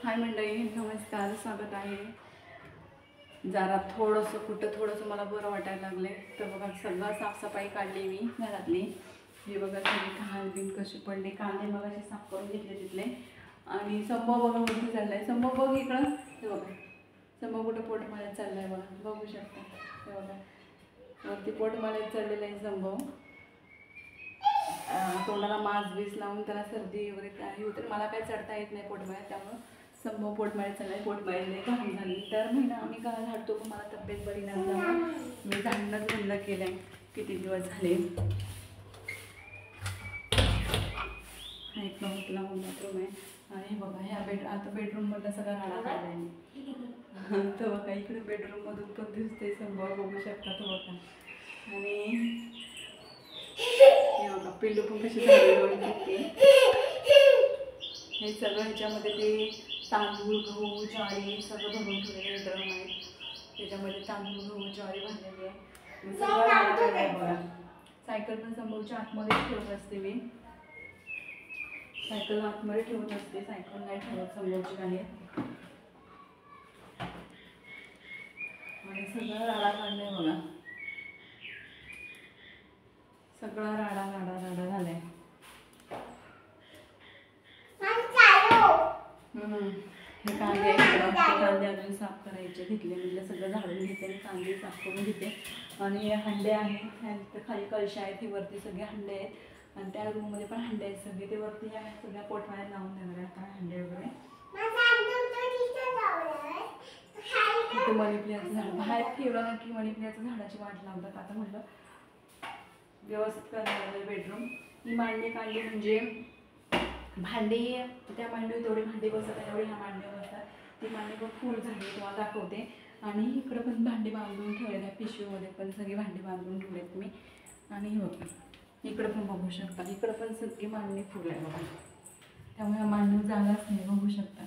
हाय मंडळी, नमस्कार, स्वागत आहे. जरा थोडंसं मला बरं वाटायला लागले तर बघा सगळं साफसफाई काढली मी घरातली. हे बघा सगळी घाण बिन कशी पडली. कांदे मग असे साफ करून घेतले तिथले. आणि संभव बघा वरती चाललाय. संभव बघ इकडं. हे बघा संभव कुठं पोटमाळ्यात चाललाय बघा, बघू शकता. हे बघा वरती पोटमाळ्यात चाललेला आहे संभव. तोंडाला मास्क बीस लावून त्याला सर्दी वगैरे काही होतं. मला काही चढता येत नाही पोटमाळ्यात, त्यामुळं संभव पोटमाळ्यात चाललाय. पोटमाळ्याने घाण झाली तर महिना आम्ही का झाडतो, पण मला तब्येत बरी नसल्यामुळे मी झाडणंच बंद केलं आहे. किती दिवस झाले. एक नव्हतला बाथरूम आहे. आणि बघा ह्या आता बेडरूममधला सगळा राडा काढला आहे. तर बघा इकडे बेडरूममधून पण दिसते संभव, बघू शकता तो बघा. आणि हे बघा पिल्लू पण कशी झाली. हे सगळं ह्याच्यामध्ये ते तांदूळ गहू ज्वारी सगळं भरून ठेवलेले ड्रम आहे. त्याच्यामध्ये तांदूळ गहू ज्वारी भरलेली आहे. सगळं राडा आहे बघा. सायकल पण संभवच्या आतमध्ये ठेवत असते मी. सायकल आतमध्ये ठेवत असते, सायकल नाही ठेवत संभवची काही. आणि सगळं राडा काढलाय बघा. सगळा राडा झालाय. हे कांदे अजून साफ करायचे घेतले. म्हणजे सगळं झाडून घेते आणि कांदे साफ करून घेते. आणि हे हंडे आहेत, खाली कळशा आहेत, ही वरती सगळे हंडे आहेत. आणि त्या रूममध्ये पण हंडे आहेत सगळे. ते वरती ह्या सगळ्या पोटमाळ्यात लावून देणार आहे आता हंडे वगैरे. तिथे मनी प्लांटचं झाड बाहेर ठेवलं ना की मनी प्लांटच्या झाडाची वाट लावतात. आता म्हटलं व्यवस्थित करणार बेडरूम. ही मांडणी काढली म्हणजे भांडी, त्या मांडीवर तेवढी भांडी बसतात आणि एवढी ह्या मांडीवर बसतात. ती मांडी पण फुल झाली तुम्हाला दाखवते. आणि इकडं पण भांडी बांधून ठेवलेल्या पिशवीमध्ये पण सगळी भांडी बांधून ठेवलेत मी. आणि होतं इकडं पण बघू शकता, इकडं पण सगळी मांडणी फुल आहे बघा. त्यामुळे मांडणीवर जागाच नाही, बघू शकता.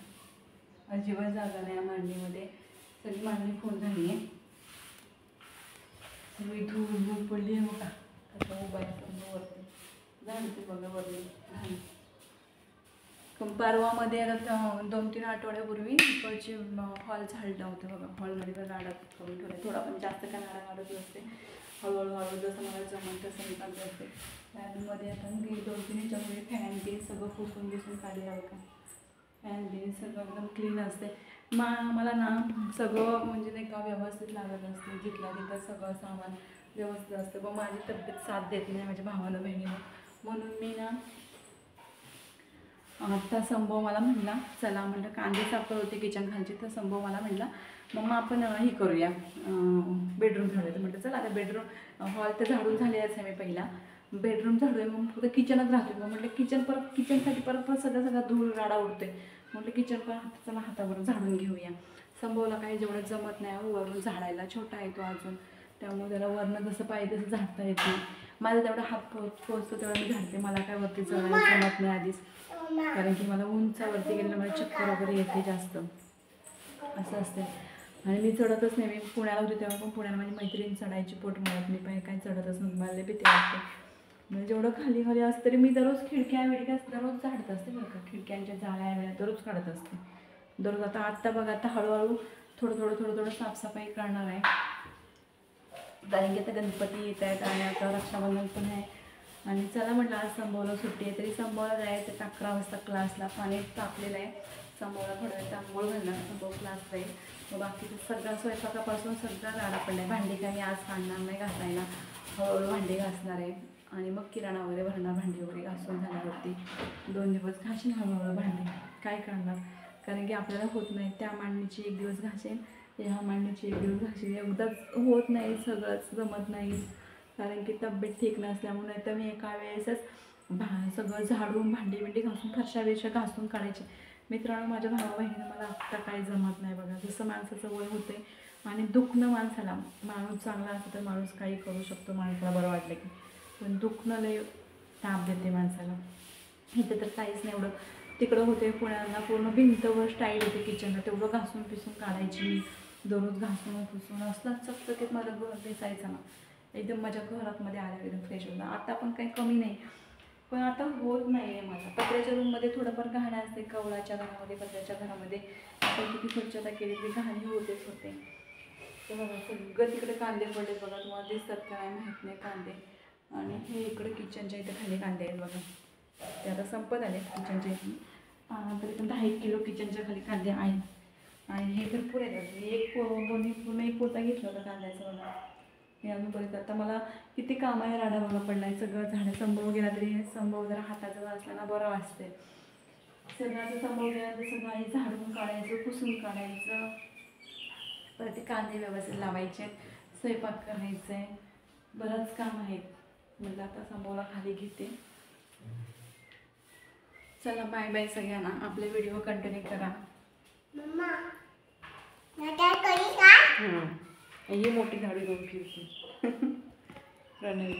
अजिबात जागा नाही या मांडणीमध्ये. सगळी मांडणी फुल झाली आहे. सगळी धूळ पडली आहे बघा. कसं उभा आहे वरती झाडते बघा वरती. परवामध्ये आता 2-3 आठवड्यापूर्वी इकडची हॉल झाडलं होतं बघा. हॉलमध्ये पण राडा करून ठेवलं. थोडा पण जास्त काय राडा काढत नसते. हळूहळू जसं मला जमत तसं मी काढत असते. त्यामध्ये आता मी 2-3 ह्याच्यामध्ये फॅन बिन सगळं पुसून काढले बघा. फॅन बिन सगळं एकदम क्लीन असते. मला ना सगळं म्हणजे नाही का व्यवस्थित लागत असते. जिथल्या तिथं सगळं सामान व्यवस्थित असतं. पण माझी तब्येत साथ देत नाही माझ्या भावानं बहिणीनं. म्हणून मी ना आत्ता संभव मला म्हणला चला, म्हटलं कांदे साफ करत होते किचन खालची. तर संभव मला म्हणला मग आपण हे करूया बेडरूम झाडूया. तर म्हटलं चला आता बेडरूम हॉल तर झाडून झालेलाच आहे मी पहिला. बेडरूम झाडूया मग फक्त किचनच राहतो. मग म्हटलं किचनसाठी परत सगळा धूळ राडा उडतोय. म्हटलं किचन पण चला हातावर झाडून घेऊया. संभवला काही जेवढं जमत नाही वरून झाडायला, छोटा आहे तो अजून. त्यामुळे त्याला वरनं जसं पाहिजे तसं झाडता येत नाही. माझा तेवढा हात पोचतो तेवढा मी झाडते. मला काय वरती चढायला जमत नाही आधीच, कारण की मला उंचावरती गेलं मला चक्कर वगैरे येते जास्त असं असते. आणि मी चढतच नाही. मी पुण्याला होते तेव्हा पण पुण्याला माझी मैत्रीण चढायची पोटमाळ्यात. मी काही चढतच नव्हती. मला भीती वाटते. म्हणजे जेवढं खाली असतं तरी मी दररोज खिडक्या दररोज झाडत असते बरं का. खिडक्यांच्या जाळ्या दररोज काढत असते दररोज. आत्ता बघा आता हळूहळू थोडं साफसफाई करणार आहे. कारण की आता गणपती येत आहेत आणि आता रक्षाबंधन पण आहे. आणि चला म्हटलं आज संभवला सुट्टी आहे तरी संभवला जायचं. 11 वाजता क्लासला पाणी तापलेलं आहे. संभवला थोड्या वेळ आंघोळ घालणार. संभव क्लास जाईल. मग बाकीचं सगळं स्वयंपाकापासून सगळं राडा पडला आहे. भांडी काय मी आज काढणार नाही घासायला. हळूहळू भांडी घासणार आहे. आणि मग किराणा वगैरे भरणार. भांडी वगैरे घासून झाल्यावरती 2 दिवस घासीन हळूहळू भांडी. काय करणार, कारण की आपल्याला होत नाही. त्या मांडणीची 1 दिवस घासेन, ह्या मांडणीची 1 दिवस घासेन. एकदाच होत नाही, सगळंच जमत नाही. कारण की तब्येत ठीक नसल्यामुळे तर मी एका वेळेसच सगळं झाडून भांडी घासून फरशा घासून काढायचे. मित्रांनो माझ्या भावा बहिणीनं मला आत्ता काही जमत नाही बघा. जसं माणसाचं वय होते आणि दुखणं माणसाला, माणूस चांगला असतो तर माणूस काही करू शकतो माणसाला बरं वाटलं की. पण दुखणं लय ताप देते माणसाला. इथे तर काहीच नाही. एवढं तिकडं होते पुण्याला पूर्ण भिंतवर स्टाईल होते किचनला. तेवढं घासून पिसून काढायची मी दररोज. घासून पुसून असलाच चकचकीत माझं घर दिसायचं ना. एकदम माझ्या घरातमध्ये आल्या एकदम फ्रेश होतं. आता पण काही कमी नाही. पण आता होत नाही आहे मला. पत्र्याच्या रूममध्ये थोडंफार घाण असते, कवळाच्या घरामध्ये, पत्र्याच्या घरामध्ये आपण किती स्वच्छता केली तरी घाणी होतेच होते. तर बघा सगळं तिकडे कांदे पडले बघा, तुम्हाला दिसतात का नाही माहीत नाही कांदे. आणि हे इकडे किचनच्या इथे खाली कांदे आहेत बघा, ते आता संपत आले किचनच्या इथे. तरी पण 10 किलो किचनच्या खाली कांदे आहेत आणि हे भरपूर आहेत. एक पूर्ण एक पोता घेतला होता कांद्याचा बघा. हे अजून पर्यंत आता मला किती काम आहे, राडा बघा पडलाय. सगळं झाडं संभव गेला तरी संभव जरा हाताचं असला ना बरं वाचते. सगळ्याचं संभव गेला तर सगळं हे झाडून काढायचं, पुसून काढायचं, परत ते कांदे व्यवस्थित लावायचे, स्वयंपाक करायचं आहे, बरंच काम आहे. म्हणजे आता संभवला खाली घेते. चला बाय बाय सगळ्यांना. आपले व्हिडिओ कंटिन्यू करा. ही मोठी झाडू घेऊन फिरते रणवी.